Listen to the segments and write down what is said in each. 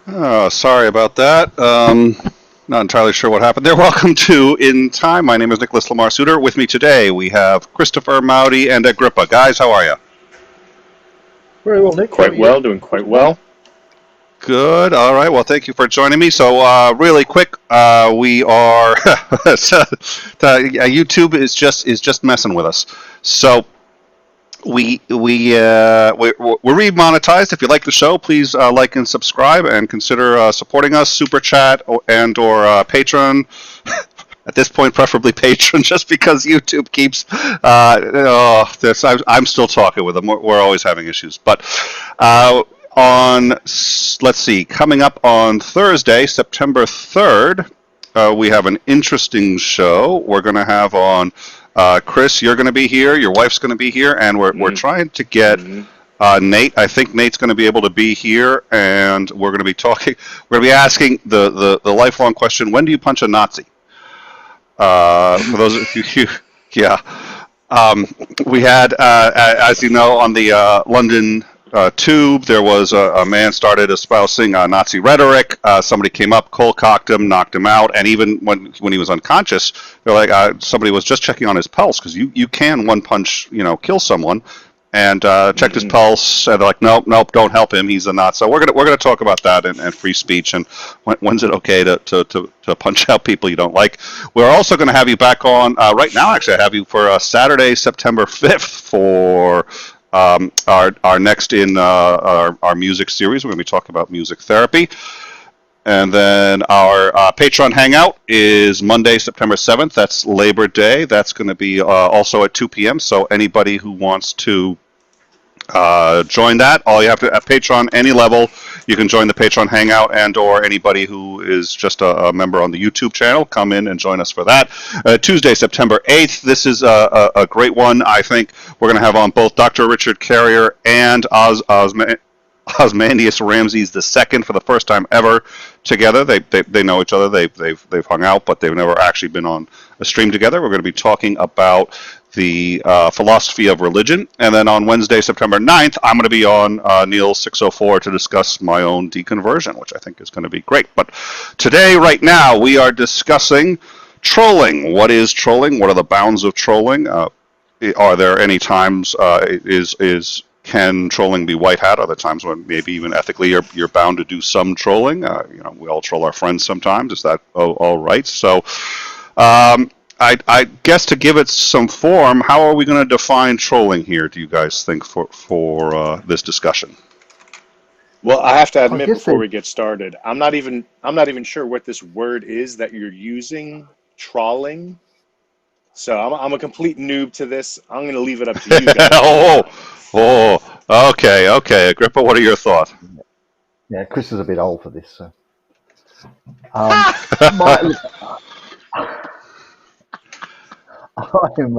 Oh, sorry about that. Not entirely sure what happened there. Welcome to In Time. My name is Nicholas Lamar Soutter. With me today, we have Christopher Maute and Agrippa. Guys, how are you? Very well, Nick. How are Quite you? well, doing quite Christopher? well. Good. All right. Well, thank you for joining me. So, really quick, we are YouTube is just messing with us. So we're remonetized. If you like the show, please like and subscribe, and consider supporting us. Super chat and or Patreon. At this point, preferably Patreon, just because YouTube keeps. I'm still talking with them. We're always having issues, but on let's see, coming up on Thursday, September 3rd, we have an interesting show. We're going to have on Chris. You're going to be here. Your wife's going to be here, and we're trying to get. Nate, I think Nate's going to be able to be here, and we're going to be talking. We're going to be asking the lifelong question: when do you punch a Nazi? For those of you, yeah. We had, as you know, on the London tube, there was a man started espousing Nazi rhetoric. Somebody came up, cold cocked him, knocked him out, and even when he was unconscious, they're like, somebody was just checking on his pulse, because you can one punch, kill someone. And checked his pulse, and they're like, nope, don't help him. He's a Nazi. So we're gonna talk about that and free speech, and when's it okay to punch out people you don't like. We're also going to have you back on right now. Actually, I have you for Saturday, September 5th for our next in our music series. We're going to be talking about music therapy. And then our Patreon hangout is Monday, September 7th. That's Labor Day. That's going to be also at 2 p.m. So anybody who wants to join that, all you have to, at Patreon, any level, you can join the Patreon hangout, and/or anybody who is just a member on the YouTube channel, come in and join us for that. Tuesday, September 8th. This is a great one. I think we're going to have on both Dr. Richard Carrier and Osmandius Ramses II for the first time ever together. They know each other. They've hung out, but they've never actually been on a stream together. We're going to be talking about the philosophy of religion. And then on Wednesday, September 9th, I'm going to be on Neil 604 to discuss my own deconversion, which I think is going to be great. But today, right now, we are discussing trolling. What is trolling? What are the bounds of trolling? Are there any times can trolling be white hat? Other times when maybe even ethically you're bound to do some trolling. We all troll our friends sometimes. Is that all right? So I guess to give it some form, how are we going to define trolling here, do you guys think, for this discussion? Well, I have to I admit guess before they, we get started, I'm not even sure what this word is that you're using, trawling. So I'm a complete noob to this. I'm going to leave it up to you guys to oh, define. okay. Agrippa, what are your thoughts? yeah, Chris is a bit old for this. So, my, look, I'm,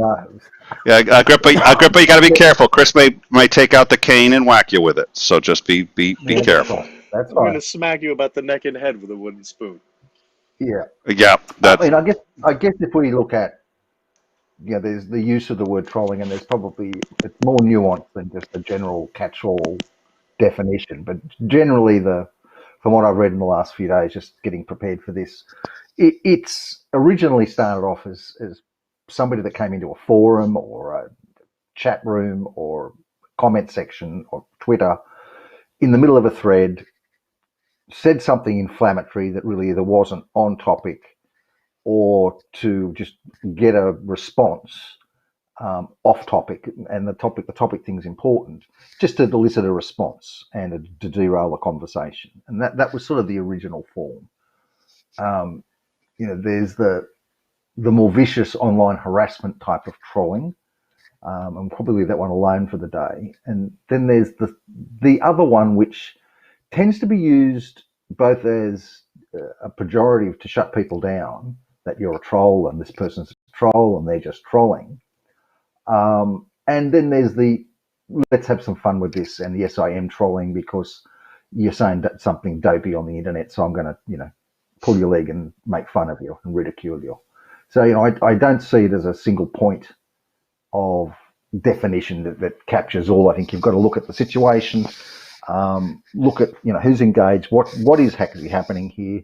Yeah, Agrippa, you got to be careful. Chris may take out the cane and whack you with it. So just be yeah, that's careful. fine. That's I'm going fine. to smack you about the neck and head with a wooden spoon. Yeah, Yeah, I that mean, I guess if we look at, there's the use of the word trolling, and there's probably it's more nuanced than just a general catch-all definition. But generally, from what I've read in the last few days, just getting prepared for this, it's originally started off as somebody that came into a forum or a chat room or comment section or Twitter in the middle of a thread, said something inflammatory that really either wasn't on topic or to just get a response off topic, and the topic thing's important, just to elicit a response and to derail the conversation. And that was sort of the original form. There's the more vicious online harassment type of trolling, and probably leave that one alone for the day. And then there's the other one, which tends to be used both as a pejorative to shut people down, that you're a troll and this person's a troll and they're just trolling. And then there's the let's have some fun with this, and yes, I am trolling because you're saying something dopey on the internet, so I'm going to, pull your leg and make fun of you and ridicule you. So, I don't see it as a single point of definition that captures all. I think you've got to look at the situation. look at who's engaged, what is actually happening here,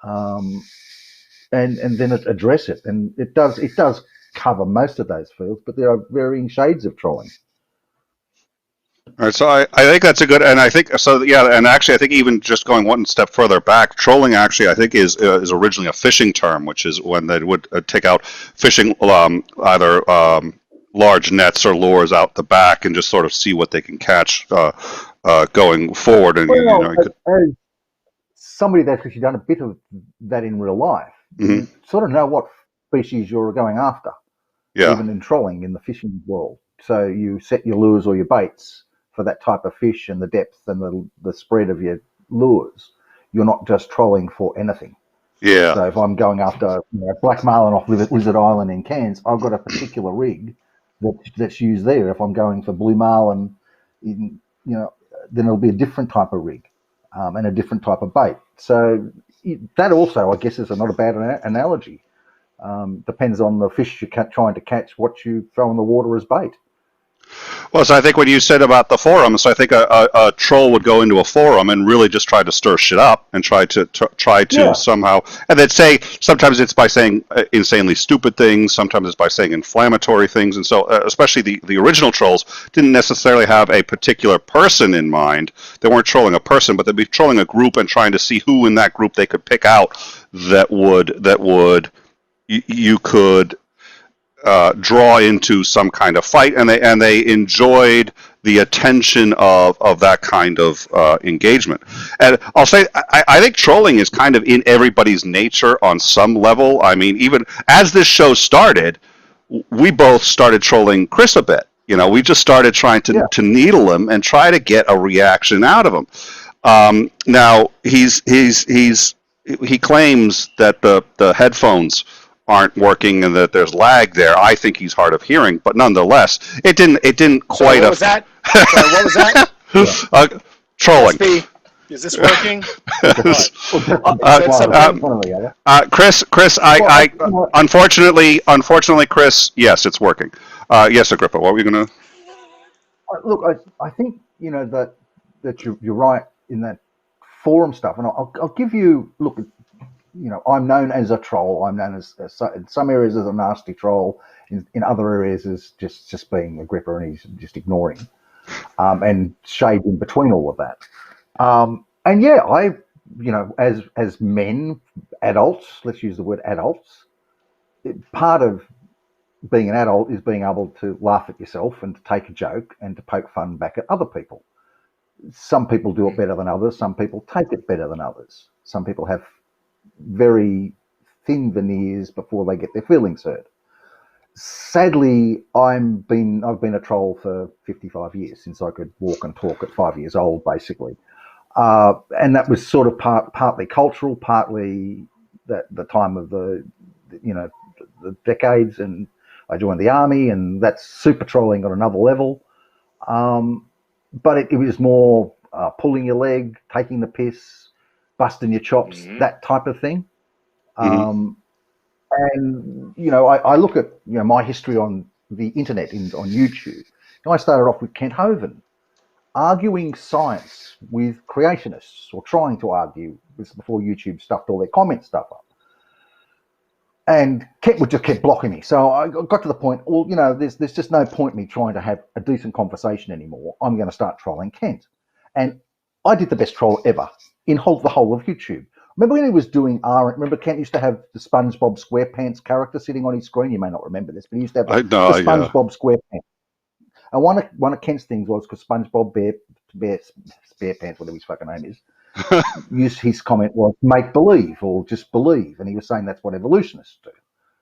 and then address it. And it does cover most of those fields, but there are varying shades of trolling. All right, so I think that's a good, and I think so. Yeah, and actually, I think even just going one step further back, trolling actually, I think is originally a fishing term, which is when they would take out fishing either large nets or lures out the back and just sort of see what they can catch going forward. And Well, you could, as somebody that's actually done a bit of that in real life, Mhm. you sort of know what species you're going after, yeah, even in trolling in the fishing world. So you set your lures or your baits for that type of fish and the depth and the spread of your lures. You're not just trolling for anything. yeah, So if I'm going after black marlin off Lizard Island in Cairns, I've got a particular rig that's used there. If I'm going for blue marlin, then it'll be a different type of rig and a different type of bait. So that also, I guess, is not a bad analogy. Depends on the fish you're trying to catch, what you throw in the water as bait. Well, so I think when you said about the forum, so I think a troll would go into a forum and really just try to stir shit up and try to Yeah. somehow, and they'd say sometimes it's by saying insanely stupid things, sometimes it's by saying inflammatory things, and so especially the original trolls didn't necessarily have a particular person in mind. They weren't trolling a person, but they'd be trolling a group and trying to see who in that group they could pick out that would you could draw into some kind of fight, and they enjoyed the attention of that kind of engagement. And I'll say, I think trolling is kind of in everybody's nature on some level. I mean, even as this show started, we both started trolling Chris a bit. We just started trying to needle him and try to get a reaction out of him. Now he claims that the headphones aren't working and that there's lag there. I think he's hard of hearing, but nonetheless, it didn't quite. Sorry, what was that? Sorry, what was that? Trolling. SB, is this working? Chris, unfortunately, Chris, yes, it's working. Yes, Agrippa, what were you gonna? Look, I think that you're right in that forum stuff, and I'll give you look. I'm known as a troll. I'm known as in some areas as a nasty troll. In other areas as just being Agrippa, and he's just ignoring, and shade in between all of that. And yeah, as men, adults. Let's use the word adults. Part of being an adult is being able to laugh at yourself and to take a joke and to poke fun back at other people. Some people do it better than others. Some people take it better than others. Some people have very thin veneers before they get their feelings hurt. Sadly, I've been a troll for 55 years, since I could walk and talk at 5 years old, basically. And that was sort of partly cultural, partly the time of the decades, and I joined the army, and that's super trolling on another level. But it was more pulling your leg, taking the piss, busting your chops, that type of thing. And I look at my history on the internet on YouTube. I started off with Kent Hovind, arguing science with creationists, or trying to argue. This before YouTube stuffed all their comment stuff up. And Kent would just keep blocking me. So I got to the point, there's just no point in me trying to have a decent conversation anymore. I'm going to start trolling Kent. And I did the best troll ever in the whole of YouTube. Remember when he was doing remember Kent used to have the SpongeBob SquarePants character sitting on his screen? You may not remember this, but he used to have the SpongeBob SquarePants. And one of Kent's things was, because SpongeBob SquarePants, whatever his fucking name is, his comment was make believe or just believe, and he was saying that's what evolutionists do.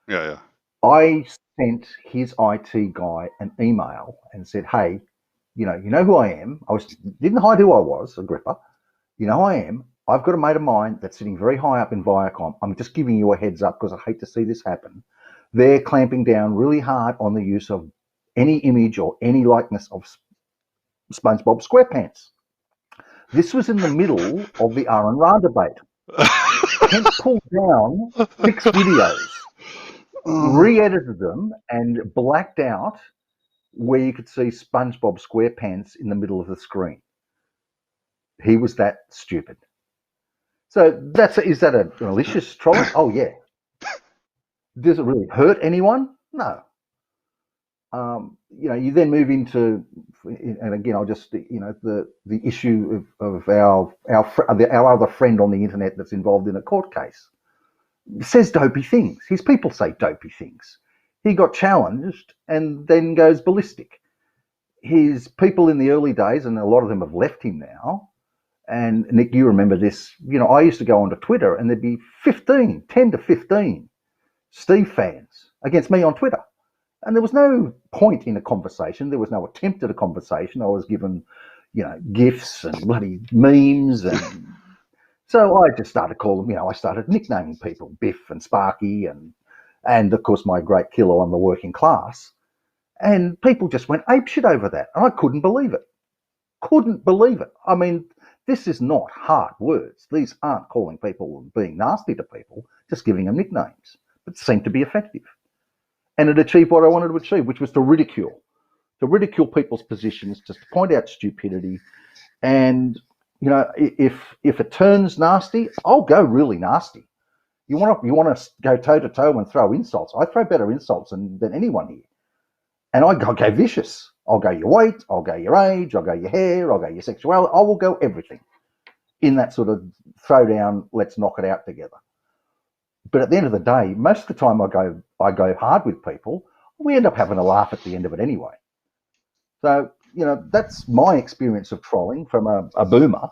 Yeah. I sent his IT guy an email and said, hey, you know who I am. Didn't hide who I was, Agrippa. You know who I am. I've got a mate of mine that's sitting very high up in Viacom. I'm just giving you a heads up because I hate to see this happen. They're clamping down really hard on the use of any image or any likeness of SpongeBob SquarePants. This was in the middle of the R&R debate. Kent pulled down 6 videos, re-edited them, and blacked out where you could see SpongeBob SquarePants in the middle of the screen. He was that stupid. So is that a malicious trolling? Oh yeah. Does it really hurt anyone? No. You then move into, and again, I'll just, the issue of our other friend on the internet that's involved in a court case says dopey things. His people say dopey things. He got challenged and then goes ballistic. His people in the early days, and a lot of them have left him now. And Nick, you remember this. I used to go onto Twitter and there'd be 10 to 15 Steve fans against me on Twitter. And there was no point in a conversation. There was no attempt at a conversation. I was given, GIFs and bloody memes. And so I just started calling them, I started nicknaming people, Biff and Sparky and of course my great killer on the working class. And people just went apeshit over that. And I couldn't believe it. Couldn't believe it. I mean, this is not hard words. These aren't calling people and being nasty to people, just giving them nicknames. But it seemed to be effective. And it achieved what I wanted to achieve, which was to ridicule people's positions, just to point out stupidity. And, if it turns nasty, I'll go really nasty. You want to go toe to toe and throw insults. I throw better insults than anyone here. And I'll go vicious. I'll go your weight, I'll go your age, I'll go your hair, I'll go your sexuality. I will go everything in that sort of throwdown, let's knock it out together. But at the end of the day, most of the time I go hard with people, we end up having a laugh at the end of it anyway. So, that's my experience of trolling from a boomer.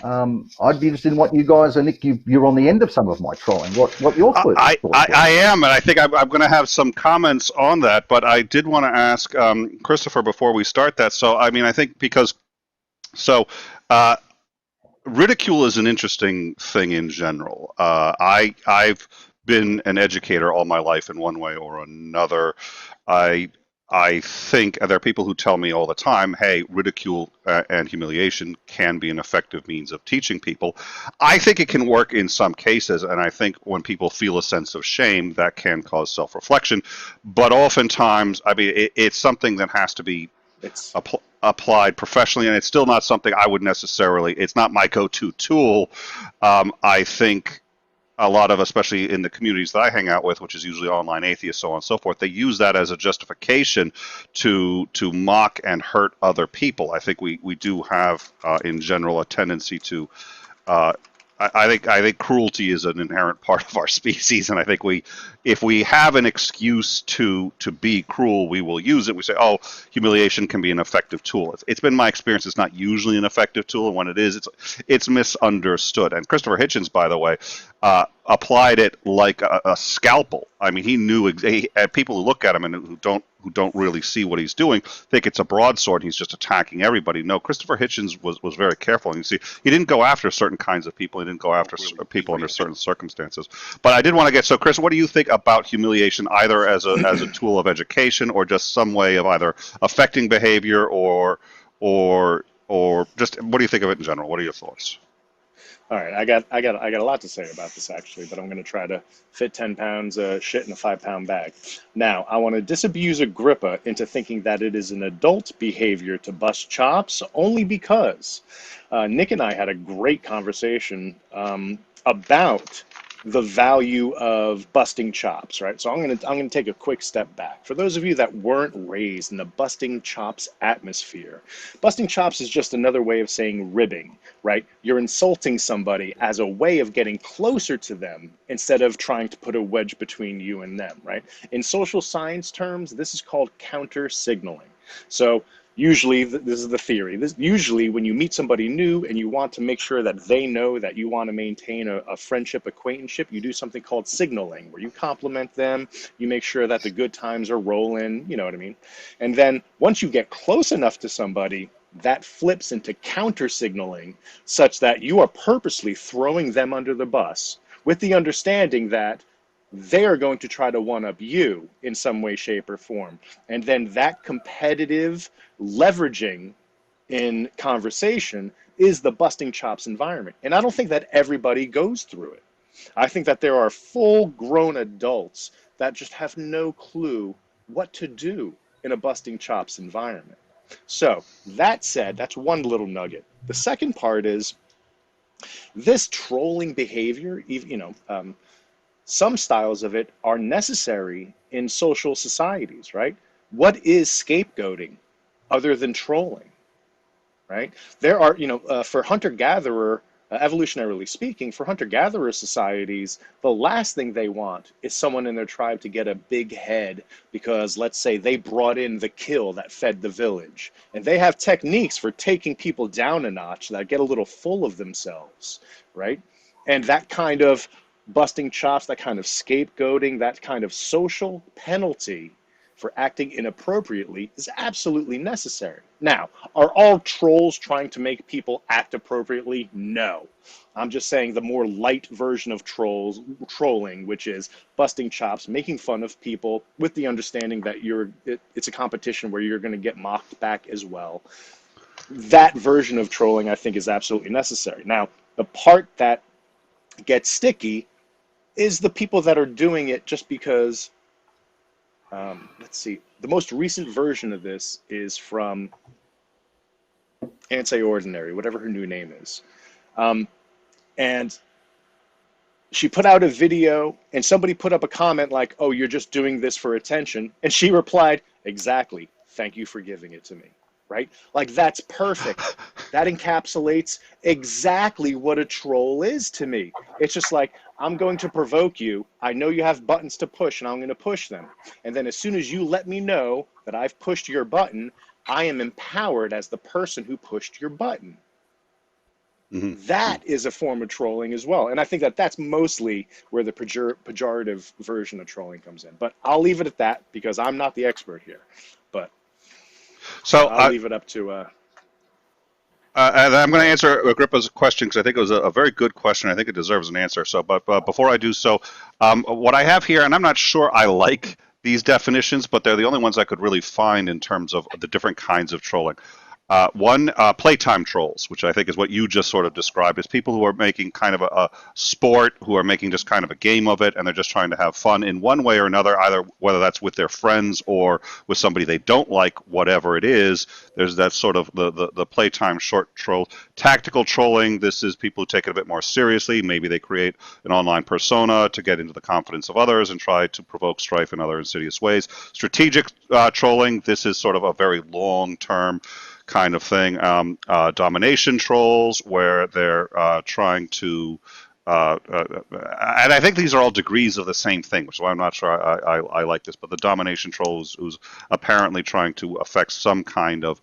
I'd be interested in what you guys, and Nick, you're on the end of some of my trolling. What your thoughts? I am, and I think I'm going to have some comments on that. But I did want to ask Christopher before we start that. So, I mean, I think ridicule is an interesting thing in general. I've been an educator all my life in one way or another. I think there are people who tell me all the time, hey, ridicule and humiliation can be an effective means of teaching people. I think it can work in some cases, and I think when people feel a sense of shame, that can cause self-reflection. But oftentimes, I mean, it's something that has to be applied professionally, and it's still not something I would necessarily, it's not my go-to tool. I think a lot of, especially in the communities that I hang out with, which is usually online atheists, so on and so forth, they use that as a justification to mock and hurt other people. I think we do have, in general, a tendency to. I think cruelty is an inherent part of our species, and I think if we have an excuse to be cruel, we will use it. We say, oh, humiliation can be an effective tool. It's been my experience; it's not usually an effective tool, and when it is, it's misunderstood. And Christopher Hitchens, by the way, applied it like a scalpel. I mean, he knew people who look at him and who don't really see what he's doing think it's a broadsword. He's just attacking everybody. No, Christopher Hitchens was very careful. And you see, he didn't go after certain kinds of people. He didn't go after people under certain circumstances. But I did want to get, so Chris, what do you think about humiliation, either as a tool of education or just some way of either affecting behavior or just, what do you think of it in general? What are your thoughts? All right, I got a lot to say about this actually, but I'm going to try to fit 10 pounds of shit in a 5-pound bag. Now, I want to disabuse Agrippa into thinking that it is an adult behavior to bust chops only because Nick and I had a great conversation about the value of busting chops, right? So I'm gonna take a quick step back. For those of you that weren't raised in the busting chops atmosphere, busting chops is just another way of saying ribbing, right? You're insulting somebody as a way of getting closer to them instead of trying to put a wedge between you and them, right? In social science terms, this is called counter signaling. So usually, this is the theory. Usually, when you meet somebody new and you want to make sure that they know that you want to maintain a friendship, acquaintanceship, you do something called signaling, where you compliment them, you make sure that the good times are rolling, you know what I mean? And then once you get close enough to somebody, that flips into counter signaling, such that you are purposely throwing them under the bus with the understanding that they are going to try to one-up you in some way, shape, or form. And then that competitive leveraging in conversation is the busting chops environment. And I don't think that everybody goes through it. I think that there are full-grown adults that just have no clue what to do in a busting chops environment. So that said, that's one little nugget. The second part is this trolling behavior, some styles of it are necessary in social societies, right? What is scapegoating other than trolling, right? There are, for hunter-gatherer, evolutionarily speaking, for hunter-gatherer societies, the last thing they want is someone in their tribe to get a big head because, let's say, they brought in the kill that fed the village. And they have techniques for taking people down a notch that get a little full of themselves, right? And that kind of busting chops, that kind of scapegoating, that kind of social penalty for acting inappropriately is absolutely necessary. Now, are all trolls trying to make people act appropriately? No. I'm just saying the more light version of trolling, which is busting chops, making fun of people with the understanding that it's a competition where you're going to get mocked back as well. That version of trolling, I think, is absolutely necessary. Now, the part that gets sticky is the people that are doing it just because. Let's see. The most recent version of this is from Anti-Ordinary, whatever her new name is. And she put out a video, and somebody put up a comment like, "Oh, you're just doing this for attention." And she replied, "Exactly. Thank you for giving it to me." Right? Like, that's perfect. That encapsulates exactly what a troll is to me. It's just like, I'm going to provoke you. I know you have buttons to push, and I'm going to push them. And then as soon as you let me know that I've pushed your button, I am empowered as the person who pushed your button. Mm-hmm. That is a form of trolling as well. And I think that that's mostly where the pejorative version of trolling comes in. But I'll leave it at that because I'm not the expert here. But so I'll leave it up to... and I'm going to answer Agrippa's question because I think it was a very good question. I think it deserves an answer. So, but before I do so, what I have here, and I'm not sure I like these definitions, but they're the only ones I could really find in terms of the different kinds of trolling. One, playtime trolls, which I think is what you just sort of described, is people who are making kind of a sport, who are making just kind of a game of it, and they're just trying to have fun in one way or another, either whether that's with their friends or with somebody they don't like, whatever it is. There's that sort of the playtime short troll. Tactical trolling, this is people who take it a bit more seriously. Maybe they create an online persona to get into the confidence of others and try to provoke strife in other insidious ways. Strategic trolling, this is sort of a very long-term kind of thing. Domination trolls, where they're trying to, and I think these are all degrees of the same thing, which is why I'm not sure I like this. But the domination troll who's apparently trying to affect some kind of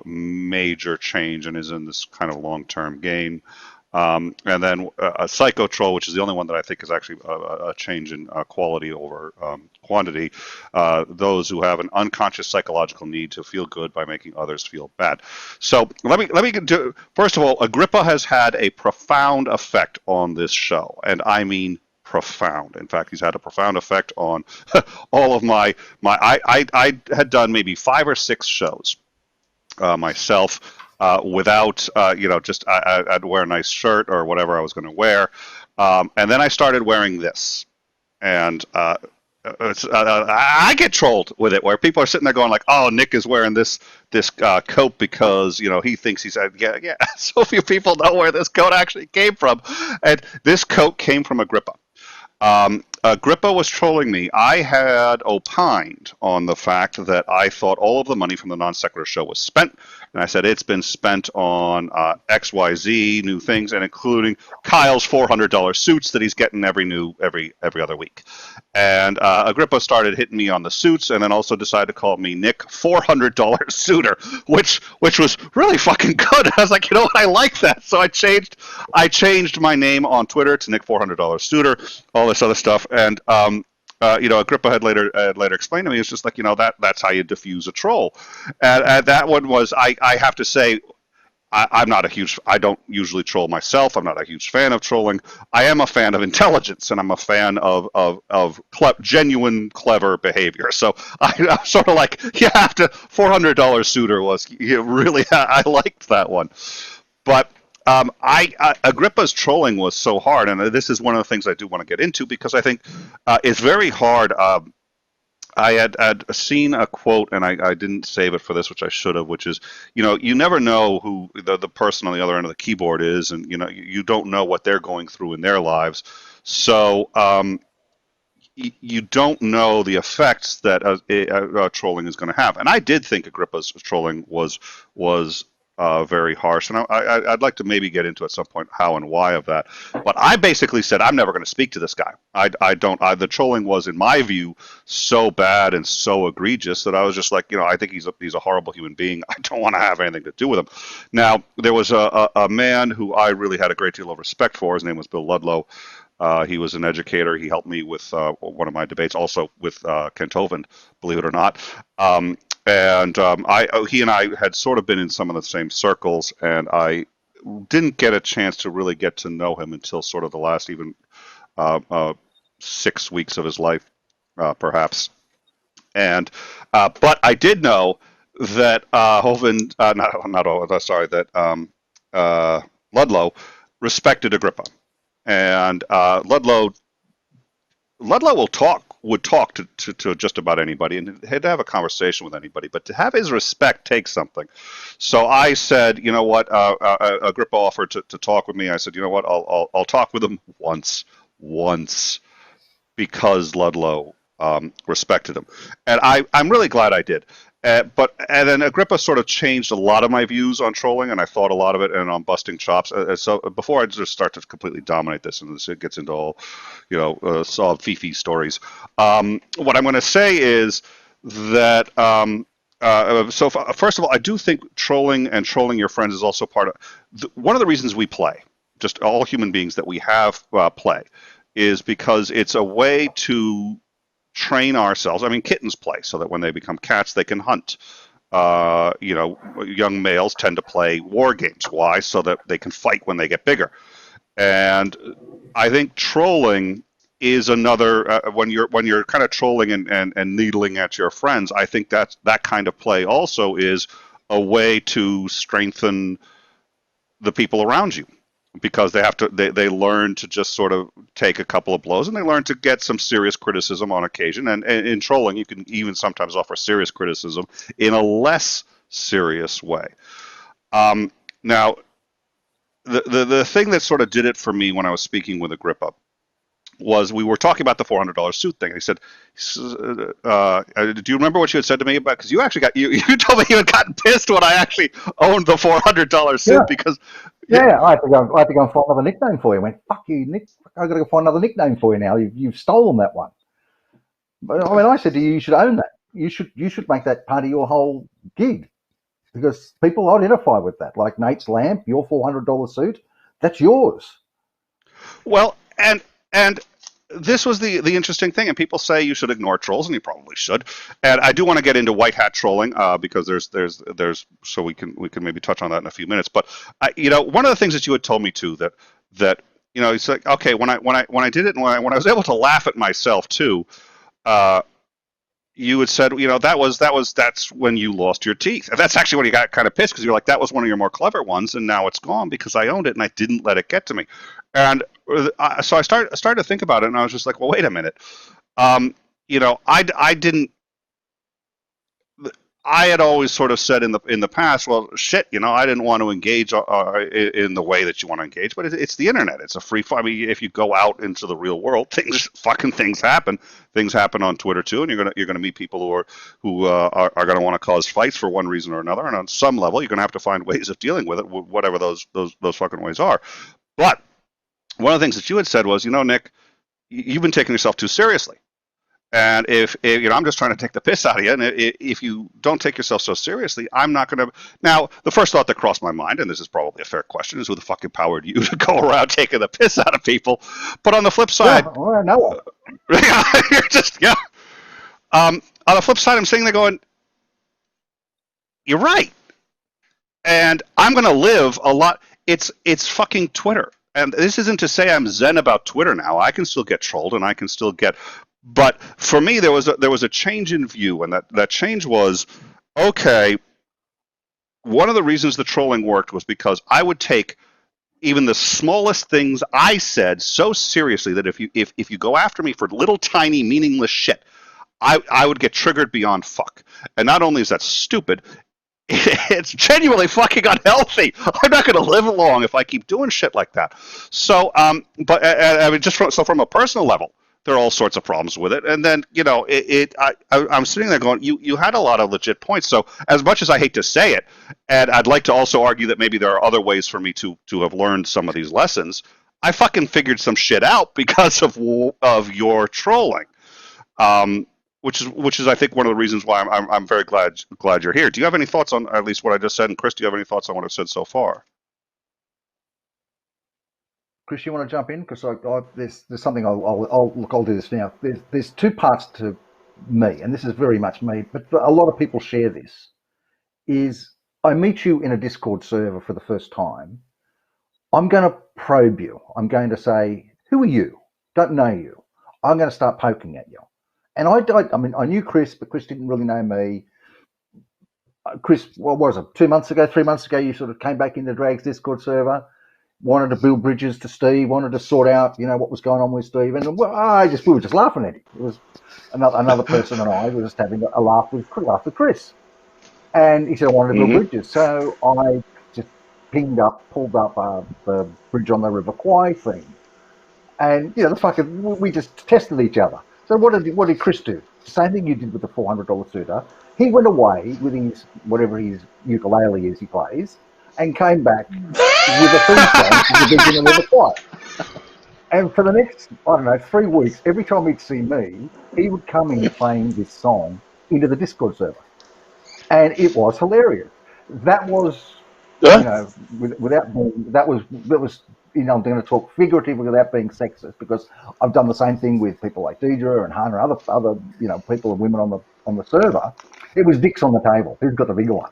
major change and is in this kind of long-term game. And then a psycho troll, which is the only one that I think is actually a change in quality over quantity. Those who have an unconscious psychological need to feel good by making others feel bad. So let me do. First of all, Agrippa has had a profound effect on this show, and I mean profound. In fact, he's had a profound effect on all of my. I had done maybe 5 or 6 shows myself. Without, just I'd wear a nice shirt or whatever I was going to wear. And then I started wearing this. And I get trolled with it, where people are sitting there going like, "Oh, Nick is wearing this coat because, he thinks he's..." Yeah. So few people know where this coat actually came from. And this coat came from Agrippa. Agrippa was trolling me. I had opined on the fact that I thought all of the money from the Non Sequitur show was spent. And I said it's been spent on XYZ new things, and including Kyle's $400 suits that he's getting every other week. And Agrippa started hitting me on the suits, and then also decided to call me Nick $400 Suitor, which was really fucking good. I was like, you know what, I like that. So I changed my name on Twitter to Nick $400 Suitor, all this other stuff, and Agrippa had later explained to me, it's just like, that's how you diffuse a troll. And that one was, I have to say, I don't usually troll myself. I'm not a huge fan of trolling. I am a fan of intelligence, and I'm a fan of genuine, clever behavior. So I'm sort of like, you have to, $400 Suitor was, really, I liked that one. But Agrippa's trolling was so hard, and this is one of the things I do want to get into, because I think it's very hard I had seen a quote, and I didn't save it for this, which I should have, which is, you never know who the person on the other end of the keyboard is, and you don't know what they're going through in their lives. So you don't know the effects that trolling is going to have. And I did think Agrippa's trolling was very harsh, and I'd like to maybe get into at some point how and why of that. But I basically said I'm never going to speak to this guy. I don't. The trolling was, in my view, so bad and so egregious that I was just like, I think he's a horrible human being. I don't want to have anything to do with him. Now there was a man who I really had a great deal of respect for. His name was Bill Ludlow. He was an educator. He helped me with one of my debates, also with Kent Hovind, believe it or not. He and I had sort of been in some of the same circles, and I didn't get a chance to really get to know him until sort of the last even 6 weeks of his life, perhaps. But I did know that Hovind, not Hovind, sorry, that Ludlow respected Agrippa. And Ludlow would talk to just about anybody, and had to have a conversation with anybody. But to have his respect takes something. So I said, you know what? Agrippa offered to talk with me. I said, you know what? I'll talk with him once, because Ludlow respected him, and I'm really glad I did. And then Agrippa sort of changed a lot of my views on trolling, and I thought a lot of it, and on busting chops. So before I just start to completely dominate this, and it gets into all, solid Fifi stories. What I'm going to say is that first of all, I do think trolling and trolling your friends is also part of one of the reasons we play. Just all human beings that we have play is because it's a way to train ourselves. I mean, kittens play so that when they become cats, they can hunt. Young males tend to play war games. Why? So that they can fight when they get bigger. And I think trolling is another when you're kind of trolling and needling at your friends. I think that kind of play also is a way to strengthen the people around you, because they learn to just sort of take a couple of blows, and they learn to get some serious criticism on occasion. And in trolling, you can even sometimes offer serious criticism in a less serious way. Now, the thing that sort of did it for me when I was speaking with Agrippa was, we were talking about the $400 suit thing. He said, do you remember what you had said to me about? Because you actually you told me you had gotten pissed when I actually owned the $400 suit, because. Yeah, I had to go and find another nickname for you. I went, fuck you, Nick. I've got to go find another nickname for you now. You've stolen that one. But I mean, I said to you, you should own that. You should make that part of your whole gig, because people identify with that. Like Nate's lamp, your $400 suit, that's yours. Well, and this was the interesting thing, and people say you should ignore trolls, and you probably should. And I do want to get into white hat trolling, because there's so we can maybe touch on that in a few minutes. But one of the things that you had told me too, that it's like, okay, when I did it, and when I was able to laugh at myself too, you had said, that's when you lost your teeth. And that's actually when you got kind of pissed, because you're like, that was one of your more clever ones, and now it's gone because I owned it and I didn't let it get to me. And so I started to think about it, and I was just like, well, wait a minute. I didn't. I had always sort of said in the past, well, shit, I didn't want to engage in the way that you want to engage, but it's the internet. It's a free. I mean, if you go out into the real world, things happen. Things happen on Twitter too, and you're gonna meet people who are gonna want to cause fights for one reason or another, and on some level, you're gonna have to find ways of dealing with it, whatever those fucking ways are. But one of the things that you had said was, Nick, you've been taking yourself too seriously. And if I'm just trying to take the piss out of you, and if you don't take yourself so seriously, I'm not going to. Now, the first thought that crossed my mind, and this is probably a fair question, is who the fuck empowered you to go around taking the piss out of people? But on the flip side, well, no. You're just on the flip side, I'm sitting there going, you're right, and I'm going to live a lot. It's fucking Twitter, and this isn't to say I'm zen about Twitter now. I can still get trolled, and I can still get. But for me, there was a change in view, and that change was, okay, one of the reasons the trolling worked was because I would take even the smallest things I said so seriously that if you go after me for little tiny meaningless shit, I would get triggered beyond fuck. And not only is that stupid, it's genuinely fucking unhealthy. I'm not going to live long if I keep doing shit like that. So, but I mean, from a personal level, there are all sorts of problems with it. And then, I'm sitting there going, you had a lot of legit points. So, as much as I hate to say it, and I'd like to also argue that maybe there are other ways for me to have learned some of these lessons, I fucking figured some shit out because of your trolling. Which is I think one of the reasons why I'm very glad you're here. Do you have any thoughts on at least what I just said? And Chris, do you have any thoughts on what I've said so far? Chris, you want to jump in? Because there's something I'll do this now. There's two parts to me, and this is very much me, but a lot of people share this. Is I meet you in a Discord server for the first time, I'm going to probe you. I'm going to say, who are you? Don't know you. I'm going to start poking at you. And I knew Chris, but Chris didn't really know me. Chris, what was it, 2 months ago, 3 months ago, you sort of came back into Drag's Discord server, wanted to build bridges to Steve, wanted to sort out, what was going on with Steve. And we were just laughing at him. It was another person and I were just having a laugh with Chris. And he said, I wanted to build bridges. So I just pulled up the bridge on the River Kwai thing. And, we just tested each other. So what did Chris do? Same thing you did with the $400 suitor. He went away with his ukulele is he plays, and came back with a theme song to the beginning of the choir. And for the next, 3 weeks, every time he'd see me, he would come in playing this song into the Discord server, and it was hilarious. That was, without being, that was. I'm going to talk figuratively without being sexist, because I've done the same thing with people like Deidre and Hannah, other people and women on the server. It was dicks on the table. Who's got the bigger one?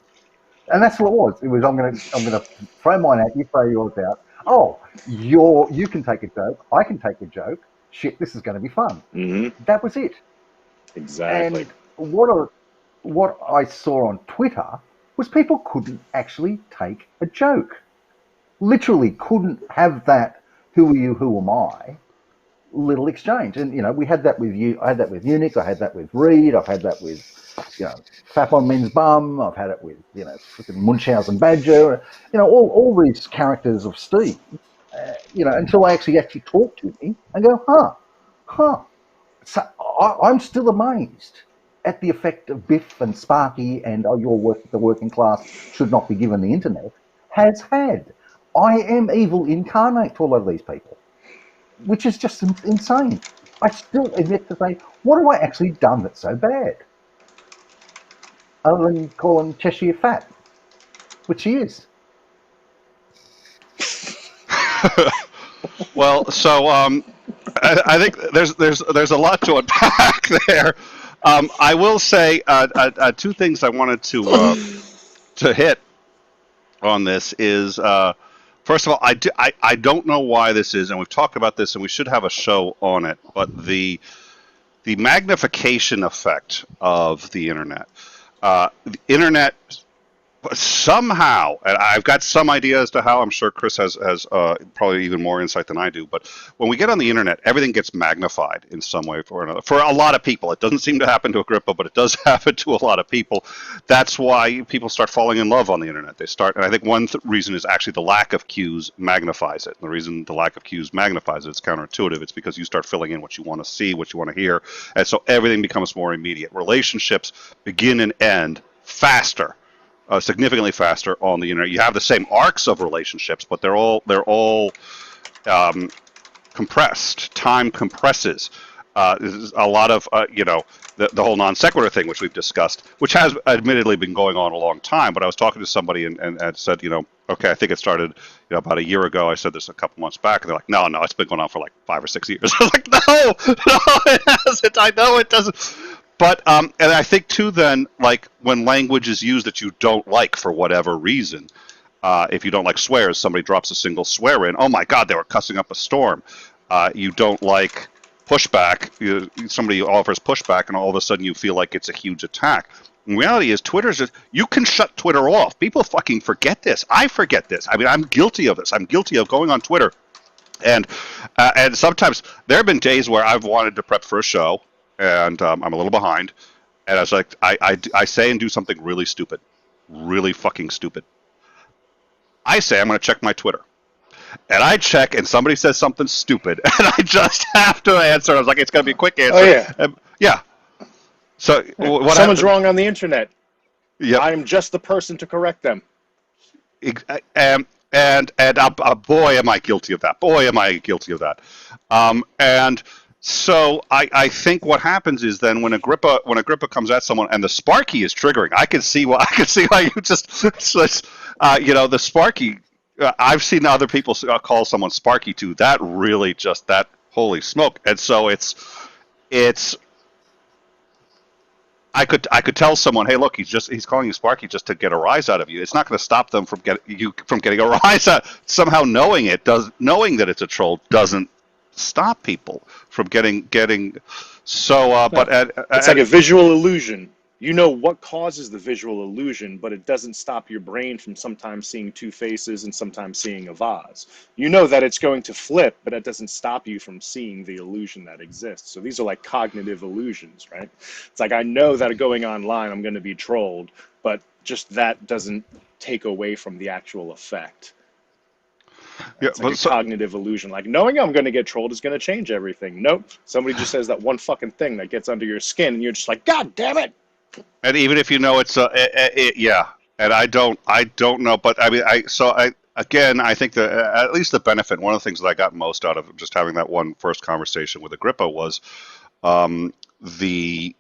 And that's what it was. It was I'm going to throw mine at you, throw yours out. Oh, you can take a joke. I can take a joke. Shit, this is going to be fun. Mm-hmm. That was it. Exactly. And what I saw on Twitter was people couldn't actually take a joke. Literally couldn't have that who are you, who am I little exchange. And we had that with you. I had that with Unique, I had that with Reed, I've had that with Fap on Men's Bum, I've had it with freaking Munchausen Badger, all these characters of Steve, until they actually talk to me and go, so I'm still amazed at the effect of Biff and Sparky and the working class should not be given the internet has had. I am evil incarnate to all of these people, which is just insane. I still admit to say, what have I actually done that's so bad? Other than calling Cheshire fat, which he is. Well, so I think there's a lot to unpack there. I will say two things I wanted to hit on this is. First of all, I don't know why this is, and we've talked about this, and we should have a show on it, but the magnification effect of the internet. The internet somehow, and I've got some idea as to how, I'm sure Chris has probably even more insight than I do, but when we get on the internet, everything gets magnified in some way or another. For a lot of people, it doesn't seem to happen to Agrippa, but it does happen to a lot of people. That's why people start falling in love on the internet. And I think one reason is actually the lack of cues magnifies it. And the reason the lack of cues magnifies it, it's counterintuitive. It's because you start filling in what you want to see, what you want to hear, and so everything becomes more immediate. Relationships begin and end faster. Significantly faster on the internet. You have the same arcs of relationships, but they're all compressed. Time compresses. There's a lot of the whole non sequitur thing, which we've discussed, which has admittedly been going on a long time. But I was talking to somebody and said, okay, I think it started about a year ago. I said this a couple months back, and they're like, no, it's been going on for like 5 or 6 years. I was like, no, it hasn't. I know it doesn't. But and I think too, then, like when language is used that you don't like for whatever reason, if you don't like swears, somebody drops a single swear in. Oh my God, they were cussing up a storm. You don't like pushback. Somebody offers pushback, and all of a sudden you feel like it's a huge attack. The reality is, you can shut Twitter off. People fucking forget this. I forget this. I mean, I'm guilty of this. I'm guilty of going on Twitter, and sometimes there have been days where I've wanted to prep for a show. and I'm a little behind. And I was like, I say and do something really stupid, really fucking stupid. I say I'm going to check my Twitter. And I check, and somebody says something stupid, and I just have to answer. I was like, it's going to be a quick Oh answer. yeah. Yeah. So Yeah. what Someone's happened? wrong on the internet. Yep. I am just the person to correct them. And boy, am I guilty of that. Boy, am I guilty of that. And so I think what happens is then when Agrippa comes at someone and the Sparky is triggering, I can see why you just the Sparky. I've seen other people call someone Sparky too. That really just that holy smoke. And so it's I could tell someone, hey, look, he's calling you Sparky just to get a rise out of you. It's not going to stop them from getting a rise out. Somehow knowing that it's a troll doesn't stop people from getting. So, but It's like a visual illusion. You know what causes the visual illusion, but it doesn't stop your brain from sometimes seeing two faces and sometimes seeing a vase. You know that it's going to flip, but that doesn't stop you from seeing the illusion that exists. So these are like cognitive illusions, right? It's like I know that going online I'm going to be trolled, but just that doesn't take away from the actual effect. yeah, It's like a cognitive illusion. Like knowing I'm going to get trolled is going to change everything. Nope. Somebody just says that one fucking thing that gets under your skin, and you're just like, God damn it! and even if you know it's yeah, and I don't know, but I mean, I think that at least the benefit, one of the things that I got most out of just having that one first conversation with Agrippa was the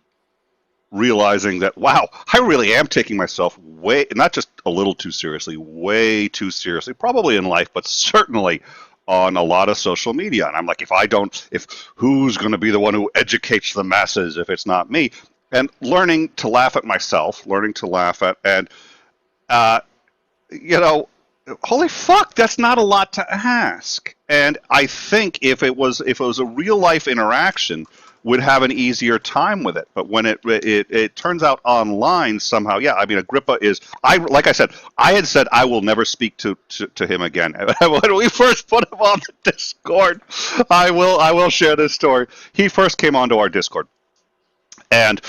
realizing that, wow, I really am taking myself way, not just a little too seriously, way too seriously, probably in life, but certainly on a lot of social media. And I'm like, if who's going to be the one who educates the masses if it's not me? And learning to laugh at myself, and, uh, you know, holy fuck, that's not a lot to ask. And I think if it was a real life interaction, would have an easier time with it. But when it turns out online somehow, yeah. I mean, Agrippa is. Like I said, I had said I will never speak to him again. When we first put him on the Discord, I will share this story. He first came onto our Discord, and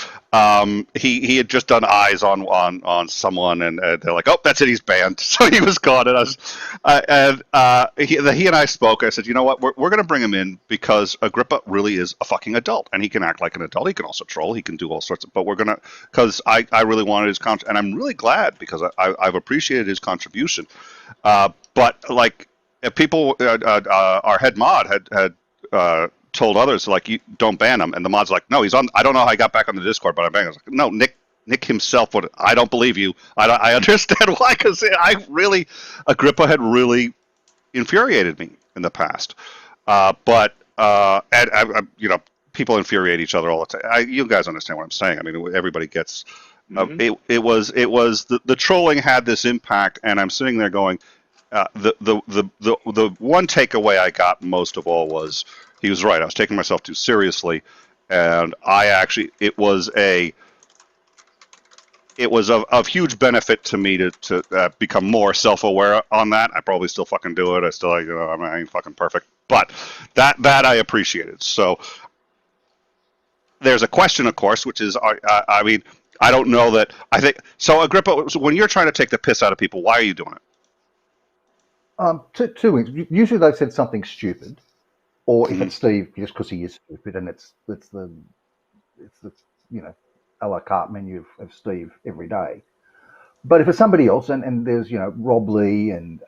he had just done eyes on someone, and they're like, oh, that's it, he's banned. So he was gone, and he and I spoke. I said, you know what, we're going to bring him in because Agrippa really is a fucking adult, and he can act like an adult. He can also troll. He can do all sorts of. But we're gonna because I really wanted his and I'm really glad because I've appreciated his contribution. But like if people, our head mod had. Told others like you don't ban him, and the mod's like, no, he's on. I don't know how I got back on the Discord, but I banned him. I was like, no, Nick himself would. I don't believe you. I understand why, because Agrippa had really infuriated me in the past. But people infuriate each other all the time. You guys understand what I'm saying. I mean, everybody gets. It was the trolling had this impact, and I'm sitting there going, the one takeaway I got most of all was he was right. I was taking myself too seriously, and it was of huge benefit to me to become more self-aware on that. I probably still fucking do it. I ain't fucking perfect, but that I appreciated. So there's a question, of course, which is, I mean, I don't know that. I think so. Agrippa, when you're trying to take the piss out of people, why are you doing it? Two things. Usually they've said something stupid, or if it's Steve, just because he is stupid, and it's the a la carte menu of Steve every day. But if it's somebody else, and there's Rob Lee and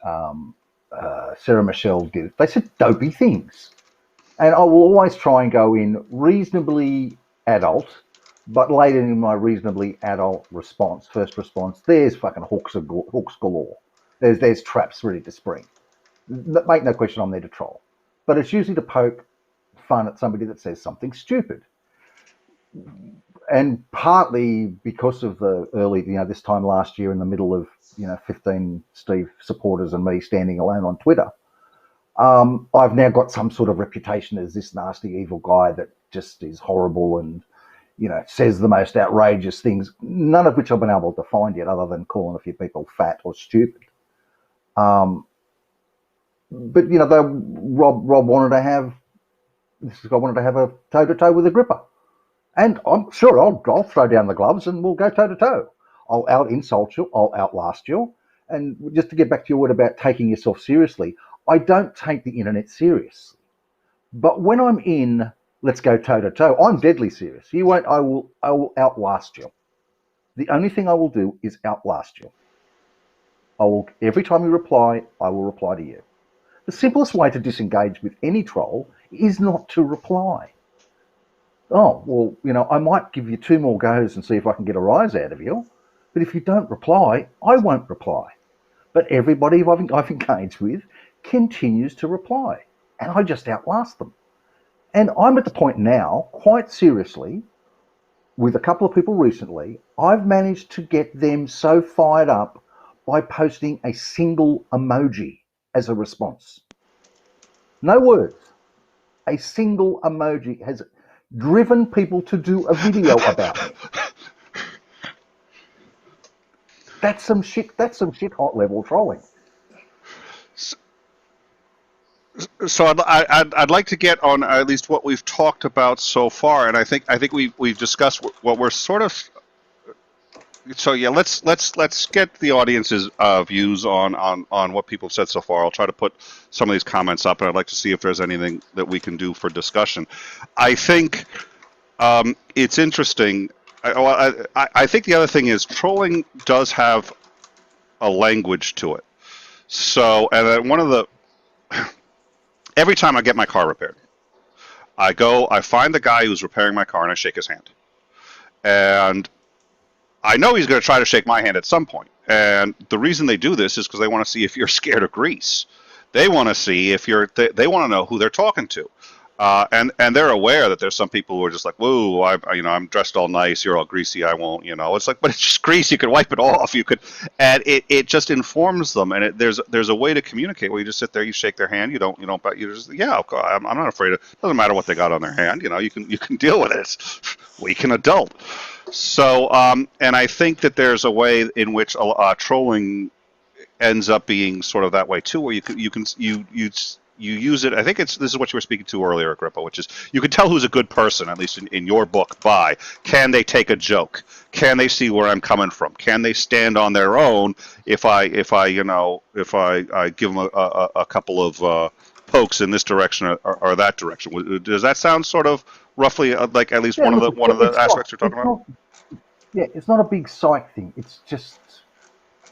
Sarah Michelle did it, they said dopey things, and I will always try and go in reasonably adult, but later in my reasonably adult first response, there's fucking hooks galore. There's traps ready to spring. Make no question, I'm there to troll. But it's usually to poke fun at somebody that says something stupid. And partly because of the early, this time last year in the middle of, 15 Steve supporters and me standing alone on Twitter, I've now got some sort of reputation as this nasty, evil guy that just is horrible and, says the most outrageous things, none of which I've been able to find yet other than calling a few people fat or stupid. But Rob wanted to have this guy wanted to have a toe-to-toe with Agrippa, And I'm sure I'll throw down the gloves and we'll go toe to toe. I'll out insult you. I'll outlast you. And just to get back to your word about taking yourself seriously, I don't take the internet seriously. But when I'm in, let's go toe to toe, I'm deadly serious. You won't. I will outlast you. The only thing I will do is outlast you. I will, every time you reply, I will reply to you. The simplest way to disengage with any troll is not to reply. Oh, well, I might give you 2 more goes and see if I can get a rise out of you. But if you don't reply, I won't reply. But everybody I've engaged with continues to reply. And I just outlast them. And I'm at the point now, quite seriously, with a couple of people recently, I've managed to get them so fired up by posting a single emoji as a response. No words. A single emoji has driven people to do a video about it. That's some shit hot level trolling. So I'd like to get on at least what we've talked about so far, and I think we've discussed what we're sort of. So yeah, let's get the audience's views on what people have said so far. I'll try to put some of these comments up, and I'd like to see if there's anything that we can do for discussion. I think it's interesting. I think the other thing is trolling does have a language to it. So, and one of the every time I get my car repaired, I find the guy who's repairing my car and I shake his hand. And I know he's going to try to shake my hand at some point. And the reason they do this is because they want to see if you're scared of grease. They want to see if they want to know who they're talking to. And they're aware that there's some people who are just like, whoa, I'm dressed all nice, you're all greasy, I won't, It's like, but it's just grease, you could wipe it off, and it just informs them, and there's a way to communicate where you just sit there, you shake their hand, you just, yeah, I'm not afraid of, it doesn't matter what they got on their hand, you can deal with it, weak and adult. So, and I think that there's a way in which trolling ends up being sort of that way too, where you use it. I think this is what you were speaking to earlier, Agrippa, which is you can tell who's a good person, at least in your book, by can they take a joke? Can they see where I'm coming from? Can they stand on their own if I give them a couple of pokes in this direction or that direction? Does that sound sort of roughly like at least one of the aspects you're talking about? Yeah, it's not a big psych thing. It's just,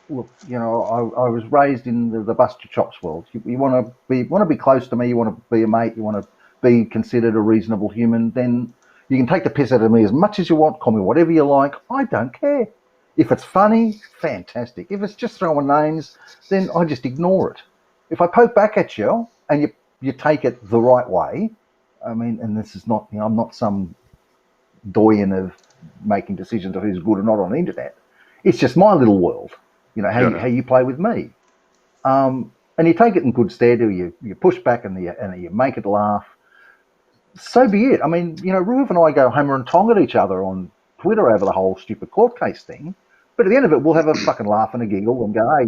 look, I was raised in the bust your chops world. You want to be close to me. You want to be a mate. You want to be considered a reasonable human. Then you can take the piss out of me as much as you want. Call me whatever you like. I don't care. If it's funny, fantastic. If it's just throwing names, then I just ignore it. If I poke back at you and you take it the right way, I mean, and this is not, I'm not some doyen of making decisions of who's good or not on the internet. It's just my little world. How you play with me, and you take it in good stead, or you push back and you make it laugh. So be it. I mean, Ruth and I go hammer and tong at each other on Twitter over the whole stupid court case thing, but at the end of it, we'll have a fucking laugh and a giggle and go, hey,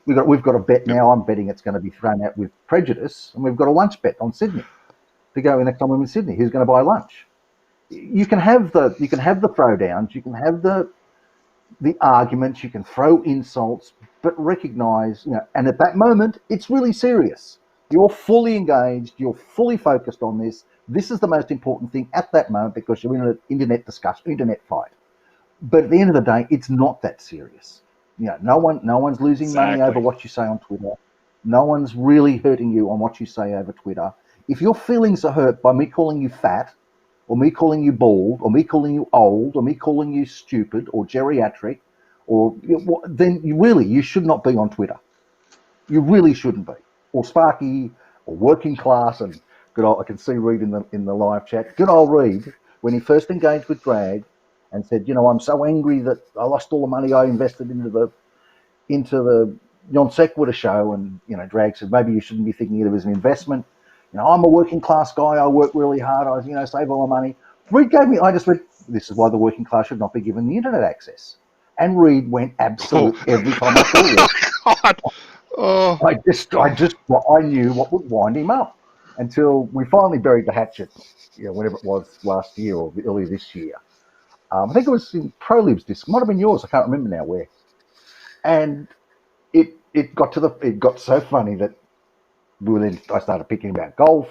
we've got a bet now. I'm betting it's going to be thrown out with prejudice, and we've got a lunch bet on Sydney to go next time I'm in Sydney. Who's going to buy lunch? You can have the throwdowns. You can have the arguments, you can throw insults, but recognize, and at that moment, it's really serious. You're fully engaged, you're fully focused on this. This is the most important thing at that moment because you're in an internet discussion, internet fight. But at the end of the day, it's not that serious. No one's losing money over what you say on Twitter. No one's really hurting you on what you say over Twitter. If your feelings are hurt by me calling you fat, or me calling you bald, or me calling you old, or me calling you stupid, or geriatric, then you should not be on Twitter. You really shouldn't be. Or Sparky, or working class, and good old, I can see Reed in the live chat. Good old Reed, when he first engaged with Drag, and said, I'm so angry that I lost all the money I invested into the non sequitur show, and Drag said maybe you shouldn't be thinking of it as an investment. I'm a working class guy. I work really hard. I save all my money. Reed gave me. I just went. This is why the working class should not be given the internet access. And Reed went absolute every time I saw it. God. Oh. I knew what would wind him up. until we finally buried the hatchet, whenever it was last year or early this year. I think it was in ProLib's disc. Might have been yours. I can't remember now where. And it got so funny that I started picking about golf,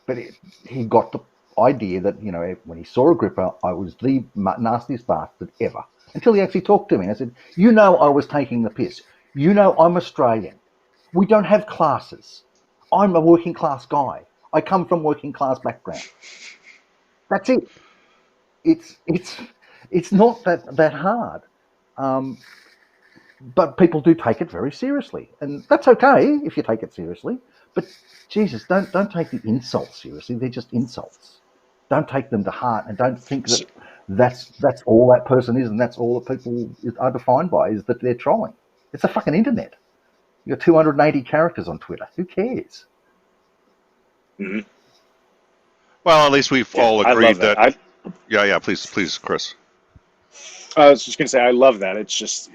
but he got the idea that when he saw Agrippa, I was the nastiest bastard ever. Until he actually talked to me, I said, I was taking the piss. I'm Australian. We don't have classes. I'm a working class guy. I come from working class background. That's it. It's not that hard. But people do take it very seriously, and that's okay if you take it seriously. But Jesus, don't take the insults seriously. They're just insults. Don't take them to heart, and don't think that that's all that person is, and that's all that people are defined by, is that they're trolling. It's the fucking internet. You got 280 characters on Twitter. Who cares? Mm-hmm. Well, at least we've all agreed that. Yeah, Please, Chris. I was just going to say, I love that. It's just,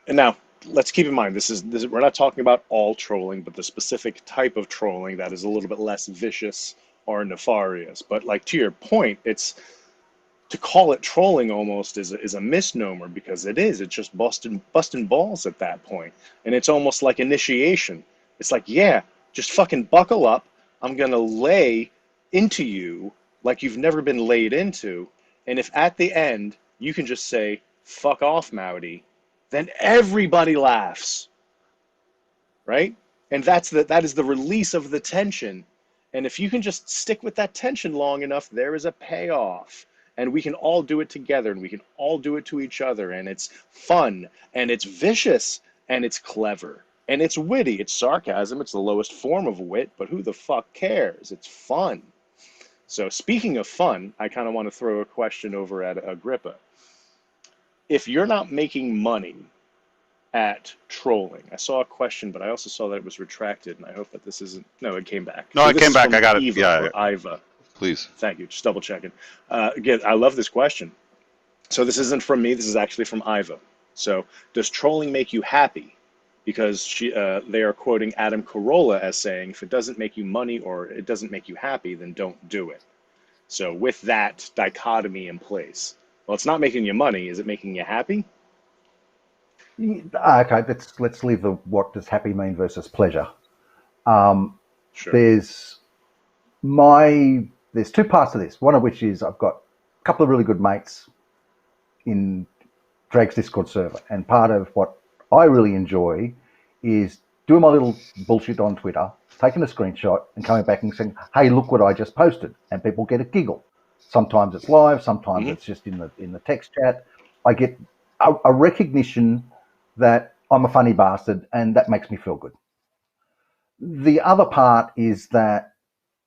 and now let's keep in mind, this is we're not talking about all trolling, but the specific type of trolling that is a little bit less vicious or nefarious. But like, to your point, it's to call it trolling almost is a misnomer, because it's just busting balls at that point. And it's almost like initiation. It's like, yeah, just fucking buckle up. I'm going to lay into you like you've never been laid into. And if at the end you can just say, fuck off, Maute, then everybody laughs, right? And that is the release of the tension. And if you can just stick with that tension long enough, there is a payoff. And we can all do it together, and we can all do it to each other. And it's fun, and it's vicious, and it's clever, and it's witty. It's sarcasm. It's the lowest form of wit, but who the fuck cares? It's fun. So speaking of fun, I kind of want to throw a question over at Agrippa. If you're not making money at trolling, I saw a question, but I also saw that it was retracted, and I hope that this isn't... No, it came back. No, So it this came is back. from I got it. Eva, Yeah. or Iva. Please. Thank you. Just double checking. Again, I love this question. So this isn't from me. This is actually from Iva. So, does trolling make you happy? Because they are quoting Adam Carolla as saying, if it doesn't make you money or it doesn't make you happy, then don't do it. So with that dichotomy in place, well, it's not making you money. Is it making you happy? Okay, let's leave what does happy mean versus pleasure. Sure. There's two parts to this. One of which is I've got a couple of really good mates in Drake's Discord server, and part of what I really enjoy is doing my little bullshit on Twitter, taking a screenshot and coming back and saying, hey, look what I just posted, and people get a giggle. Sometimes it's live, sometimes it's just in the text chat. I get a recognition that I'm a funny bastard, and that makes me feel good. The other part is that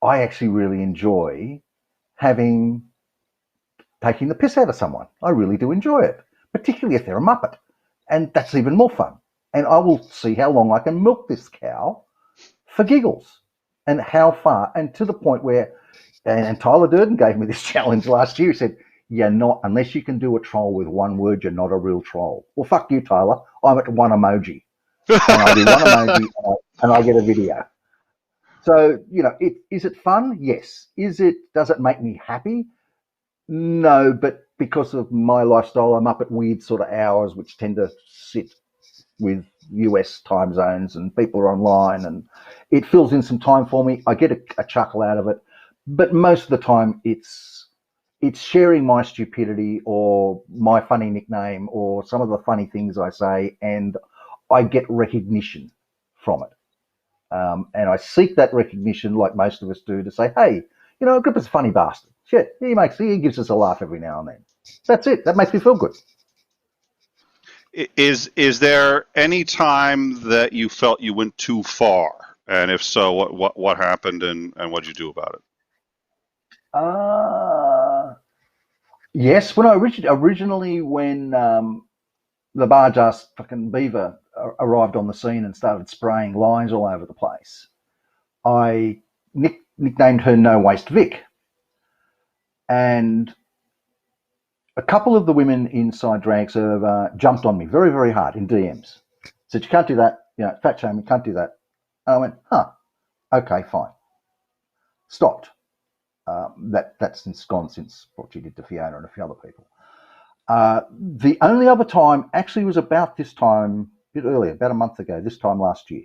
I actually really enjoy taking the piss out of someone. I really do enjoy it, particularly if they're a muppet, and that's even more fun. And I will see how long I can milk this cow for giggles, and how far, and to the point where, and Tyler Durden gave me this challenge last year. He said, unless you can do a troll with one word, you're not a real troll. Well, fuck you, Tyler. I'm at one emoji. And I do one emoji and I get a video. So, is it fun? Yes. Does it make me happy? No, but because of my lifestyle, I'm up at weird sort of hours, which tend to sit with US time zones, and people are online, and it fills in some time for me. I get a chuckle out of it, but most of the time it's sharing my stupidity or my funny nickname or some of the funny things I say, and I get recognition from it. And I seek that recognition, like most of us do, to say, hey, Agrippa's a funny bastard. Shit, he gives us a laugh every now and then. That's it. That makes me feel good. Is there any time that you felt you went too far? And if so, what happened and what did you do about it? Yes, when I originally when the barge-ass fucking beaver arrived on the scene and started spraying lines all over the place, I nicknamed her No Waste Vic. And a couple of the women inside Drag Server jumped on me very, very hard in DMs. Said, you can't do that, fat shame, you can't do that. And I went, okay, fine. stopped. That's since gone since what she did to Fiona and a few other people. The only other time actually was about this time, a bit earlier, about a month ago, this time last year.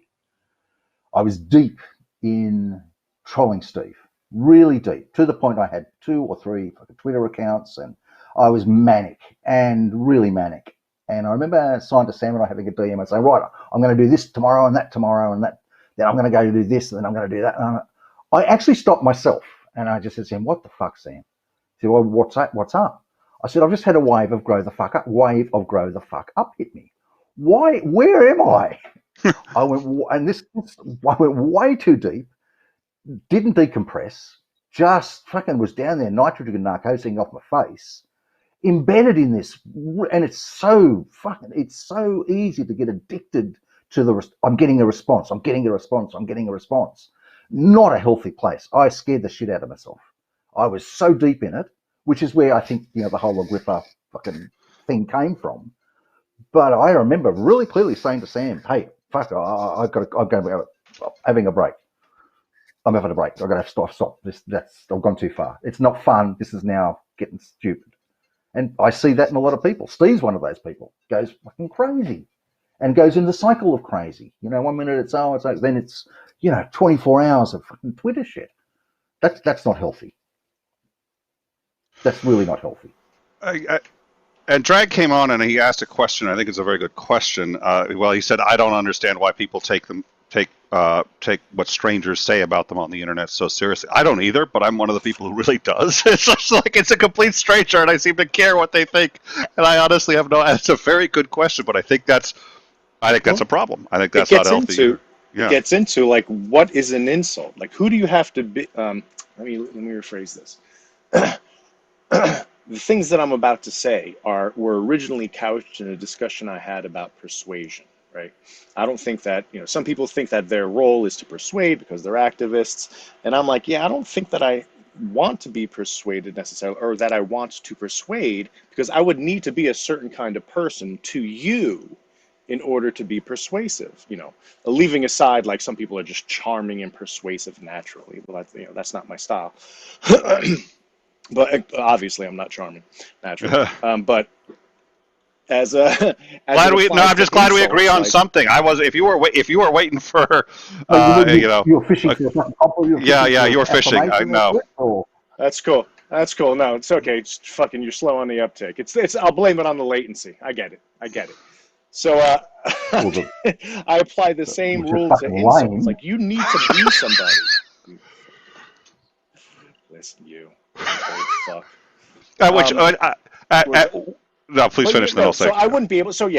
I was deep in trolling Steve, really deep, to the point I had 2 or 3 Twitter accounts, and I was manic and really manic. And I remember signed to Sam and I having a DM and saying, right, I'm going to do this tomorrow and that tomorrow and that. Then I'm going to go do this and then I'm going to do that. And I actually stopped myself and I just said to him, what the fuck, Sam? He said, well, what's that? What's up? I said, I've just had a wave of grow the fuck up hit me. Why? Where am I? I went, and I went way too deep, didn't decompress, just fucking was down there, nitrogen narcosing off my face, embedded in this, and it's so easy to get addicted to I'm getting a response. Not a healthy place. I scared the shit out of myself. I was so deep in it, which is where I think, the whole Agrippa fucking thing came from. But I remember really clearly saying to Sam, hey, fuck, I'm having a break. I'm having a break. I've got to stop. I've gone too far. It's not fun. This is now getting stupid. And I see that in a lot of people. Steve's one of those people. Goes fucking crazy and goes in the cycle of crazy. 1 minute it's then it's 24 hours of fucking Twitter shit. That's not healthy. That's really not healthy. And Drag came on and he asked a question. I think it's a very good question. Well, he said, "I don't understand why people take what strangers say about them on the internet so seriously." I don't either, but I'm one of the people who really does. It's just like it's a complete stranger, and I seem to care what they think. And I honestly have no. It's a very good question, but I think that's a problem. I think that's not healthy. It gets into like what is an insult? Like who do you have to be? Let me rephrase this. The things that I'm about to say were originally couched in a discussion I had about persuasion, right? I don't think that, some people think that their role is to persuade because they're activists. And I'm like, yeah, I don't think that I want to be persuaded necessarily, or that I want to persuade, because I would need to be a certain kind of person to you in order to be persuasive, leaving aside like some people are just charming and persuasive naturally. Well, that's not my style. But obviously, I'm not charming, naturally. But I'm just glad we agree on something. If you were waiting for, you're fishing for something. You were fishing. I know. That's cool. No, it's okay. It's fucking. You're slow on the uptake. It's. I'll blame it on the latency. I get it. So I apply the same rule to insults. Like you need to be somebody. Listen, you. Old fuck. No, please finish. Then I'll say. So I wouldn't be able. So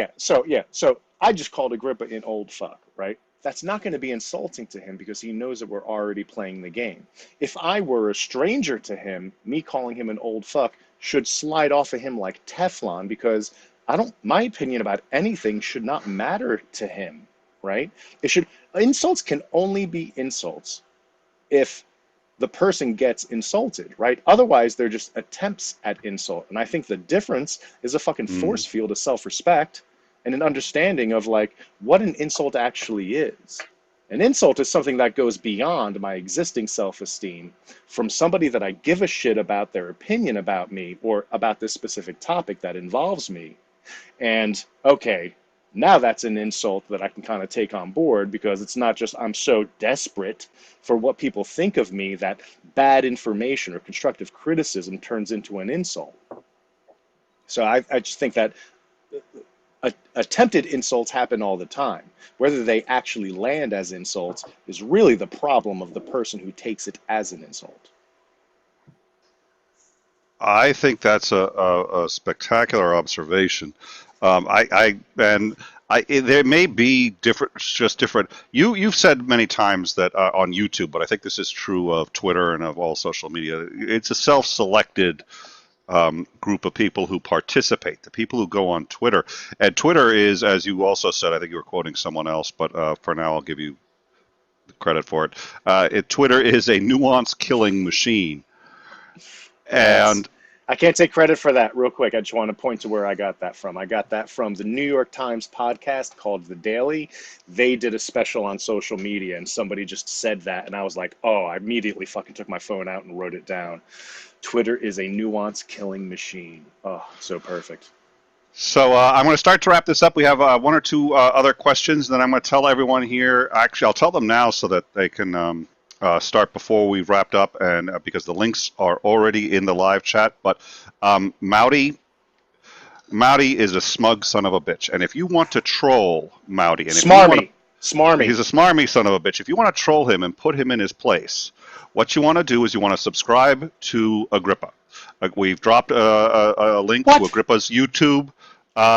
I just called Agrippa an old fuck, right? That's not going to be insulting to him because he knows that we're already playing the game. If I were a stranger to him, me calling him an old fuck should slide off of him like Teflon because my opinion about anything should not matter to him, right? Insults can only be insults if the person gets insulted, right? Otherwise, they're just attempts at insult. And I think the difference is a fucking force field of self-respect and an understanding of like what an insult actually is. An insult is something that goes beyond my existing self-esteem from somebody that I give a shit about their opinion about me or about this specific topic that involves me. And okay, now that's an insult that I can kind of take on board because it's not just I'm so desperate for what people think of me that bad information or constructive criticism turns into an insult. So I just think that attempted insults happen all the time. Whether they actually land as insults is really the problem of the person who takes it as an insult. I think that's a spectacular observation. There may be different. You've said many times that on YouTube, but I think this is true of Twitter and of all social media. It's a self-selected group of people who participate. The people who go on Twitter, and Twitter is, as you also said, I think you were quoting someone else, but for now I'll give you the credit for it. Twitter is a nuance killing machine, and I can't take credit for that. Real quick, I just want to point to where I got that from. I got that from the New York Times podcast called The Daily. They did a special on social media, and somebody just said that, and I was like, oh, I immediately fucking took my phone out and wrote it down. Twitter is a nuance killing machine. Oh, so perfect. So I'm going to start to wrap this up. We have one or two other questions, and then I'm going to tell everyone here. Actually, I'll tell them now so that they can start before we've wrapped up, and because the links are already in the live chat. But Maute is a smug son of a bitch, and if you want to troll Maute, and if you want to, Smarmy. he's a smarmy son of a bitch. If you want to troll him and put him in his place, what you want to do is you want to subscribe to Agrippa. We've dropped a link to Agrippa's YouTube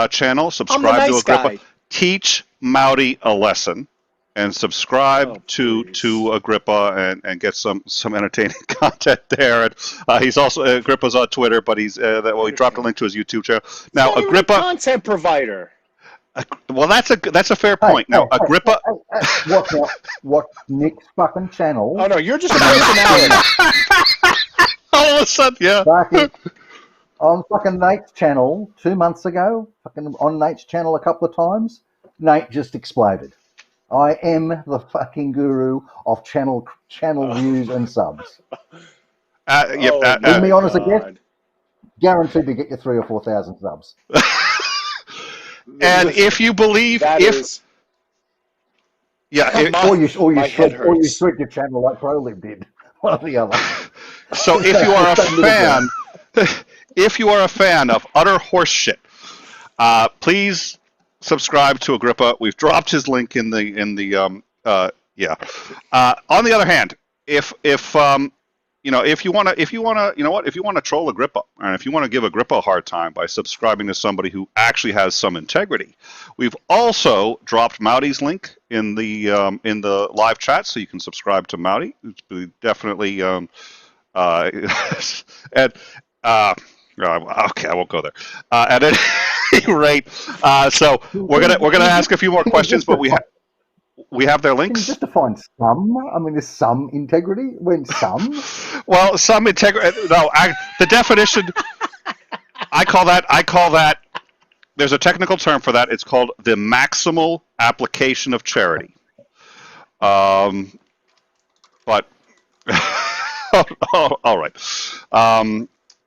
channel. Subscribe to Agrippa. Guy. Teach Maute a lesson, and subscribe to Agrippa and get some entertaining content there. And he's also Agrippa's on Twitter, but we dropped a link to his YouTube channel. Now Agrippa, content provider. Well, that's a fair point. Now Agrippa, what Nick's fucking channel? Oh no, you're just a personality. All of a sudden, yeah. On fucking Nate's channel 2 months ago, fucking on Nate's channel a couple of times, Nate just exploded. I am the fucking guru of channel views and subs. With me on as a guest, guaranteed to get you 3,000 or 4,000 subs. And if you believe, or you shred your channel like ProLib did, one or the other. So if you are a fan, if you are a fan of utter horse shit, please subscribe to Agrippa. We've dropped his link in the on the other hand, if you want to troll Agrippa, and if you want to give Agrippa a hard time by subscribing to somebody who actually has some integrity, we've also dropped Maute's link in the live chat, so you can subscribe to Maute. It's definitely okay, I won't go there. At any rate, so we're gonna ask a few more questions, but we have their links. Can you just define some? I mean, there's some integrity. When some? Well, some integrity. No, the definition. I call that. There's a technical term for that. It's called the maximal application of charity. But all right.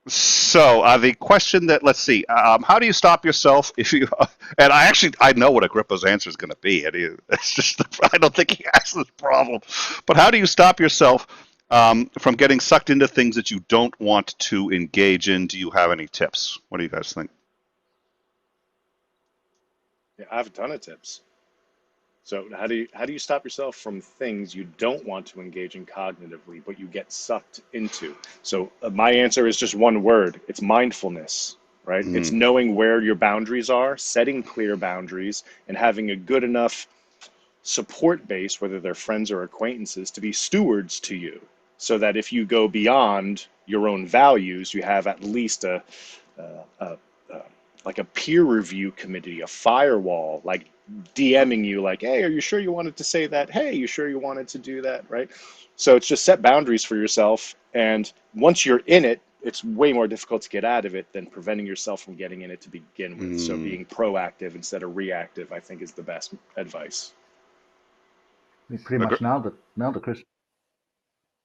So the question that, let's see, how do you stop yourself if you? And I know what Agrippa's answer is going to be. And it's just I don't think he has this problem. But how do you stop yourself from getting sucked into things that you don't want to engage in? Do you have any tips? What do you guys think? Yeah, I have a ton of tips. So how do you stop yourself from things you don't want to engage in cognitively, but you get sucked into? So my answer is just one word. It's mindfulness, right? Mm. It's knowing where your boundaries are, setting clear boundaries, and having a good enough support base, whether they're friends or acquaintances, to be stewards to you, so that if you go beyond your own values, you have at least like a peer review committee, a firewall, like DMing you like, hey, are you sure you wanted to say that? Hey, you sure you wanted to do that, right? So it's just set boundaries for yourself. And once you're in it, it's way more difficult to get out of it than preventing yourself from getting in it to begin with. Mm. So being proactive instead of reactive, I think, is the best advice. You pretty much nailed it, Chris.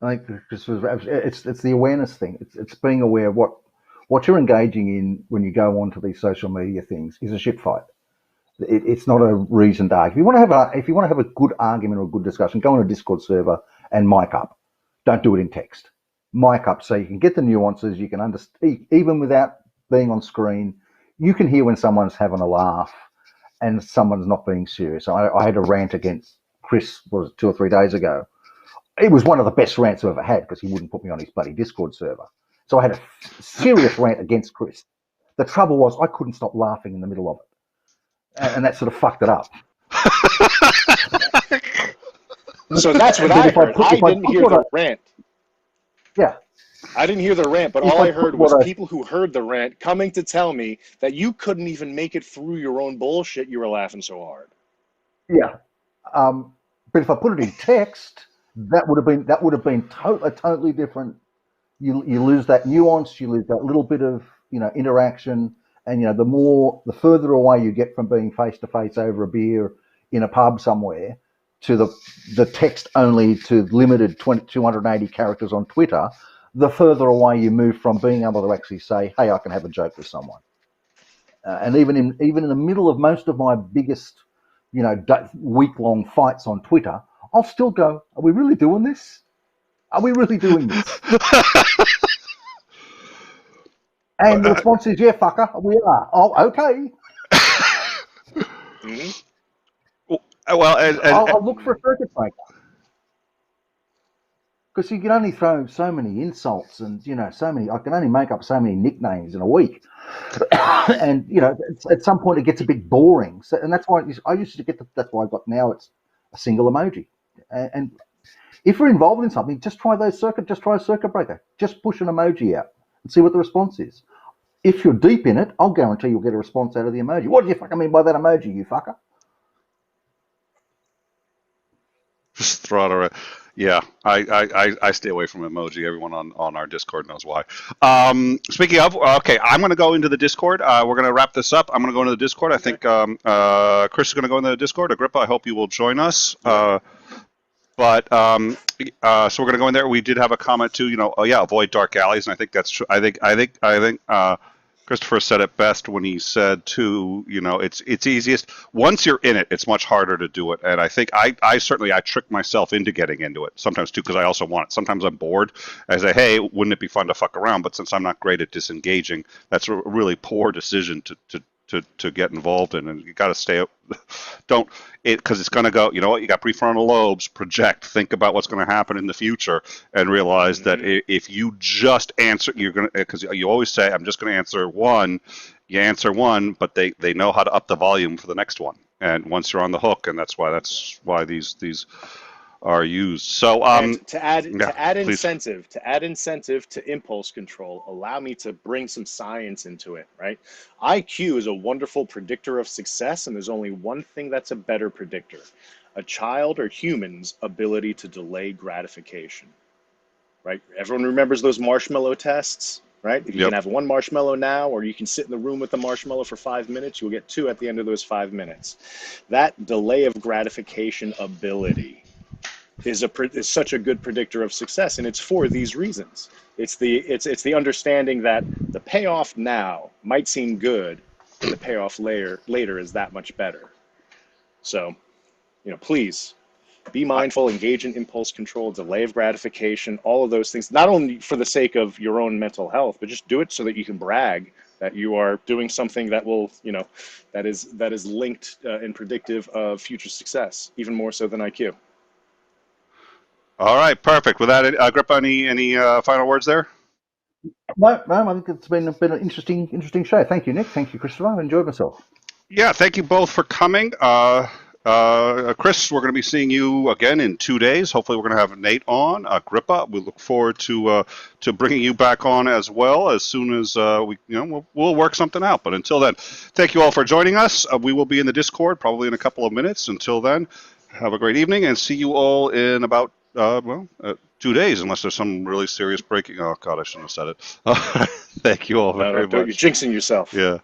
I think it's the awareness thing. It's being aware of what you're engaging in when you go onto these social media things is a shit fight. It's not a reason to argue. If you want to have a good argument or a good discussion, go on a Discord server and mic up. Don't do it in text. Mic up so you can get the nuances. You can understand, even without being on screen. You can hear when someone's having a laugh and someone's not being serious. I had a rant against Chris 2 or 3 days ago. It was one of the best rants I've ever had because he wouldn't put me on his bloody Discord server. So I had a serious rant against Chris. The trouble was I couldn't stop laughing in the middle of it. And that sort of fucked it up. So that's what I heard. I didn't hear the rant. Yeah. I didn't hear the rant, but all I heard was people who heard the rant coming to tell me that you couldn't even make it through your own bullshit. You were laughing so hard. Yeah. But if I put it in text, that would have been a totally different you lose that nuance, you lose that little bit of interaction, and the further away you get from being face to face over a beer in a pub somewhere to the text only to limited 280 characters on Twitter, the further away you move from being able to actually say, hey, I can have a joke with someone. And even in the middle of most of my biggest, week-long fights on Twitter, I'll still go, are we really doing this? Are we really doing this? And the response is, yeah, fucker, we are. Oh, okay. Well, I'll look for a circuit breaker. Because you can only throw so many insults and, I can only make up so many nicknames in a week. And, at some point it gets a bit boring. So, and that's why I used to that's why I got now it's a single emoji. And if you're involved in something, just try a circuit breaker. Just push an emoji out and see what the response is. If you're deep in it, I'll guarantee you'll get a response out of the emoji. What do you fucking mean by that emoji, you fucker? just throw it around. Yeah, I stay away from emoji. Everyone on our Discord knows why. Speaking of, okay, I'm going to go into the Discord. We're going to wrap this up. I'm going to go into the Discord. I think Chris is going to go into the Discord. Agrippa, I hope you will join us. So we're going to go in there. We did have a comment too. Avoid dark alleys, and I think that's true. I think Christopher said it best when he said too, it's easiest once you're in it, it's much harder to do it. And I think I certainly trick myself into getting into it sometimes too, because I also want it. Sometimes I'm bored. I say, hey, wouldn't it be fun to fuck around? But since I'm not great at disengaging, that's a really poor decision to get involved in, and you got to stay. Don't it because it's going to go. You know what? You got prefrontal lobes. Project. Think about what's going to happen in the future, and realize that if you just answer, you're going to because you always say, "I'm just going to answer one." You answer one, but they know how to up the volume for the next one, and once you're on the hook, and that's why these are used. So to add incentive to impulse control, allow me to bring some science into it, right? IQ is a wonderful predictor of success, and there's only one thing that's a better predictor: a child or human's ability to delay gratification, right? Everyone remembers those marshmallow tests, right? If you can have one marshmallow now, or you can sit in the room with the marshmallow for 5 minutes, you'll get 2 at the end of those 5 minutes. That delay of gratification ability is such a good predictor of success, and it's for these reasons. It's the understanding that the payoff now might seem good, but the payoff later is that much better. So, please be mindful, engage in impulse control, delay of gratification, all of those things, not only for the sake of your own mental health, but just do it so that you can brag that you are doing something that will, that is linked and predictive of future success, even more so than IQ. All right, perfect. With that, Agrippa, any final words there? No, I think it's been an interesting show. Thank you, Nick. Thank you, Christopher. I enjoyed myself. Yeah, thank you both for coming. Chris, we're going to be seeing you again in 2 days. Hopefully, we're going to have Nate on. Agrippa, we look forward to bringing you back on as well as soon as we'll work something out. But until then, thank you all for joining us. We will be in the Discord probably in a couple of minutes. Until then, have a great evening and see you all in about 2 days, unless there's some really serious breaking. Oh God, I shouldn't have said it. Thank you all very much. You're jinxing yourself. Yeah.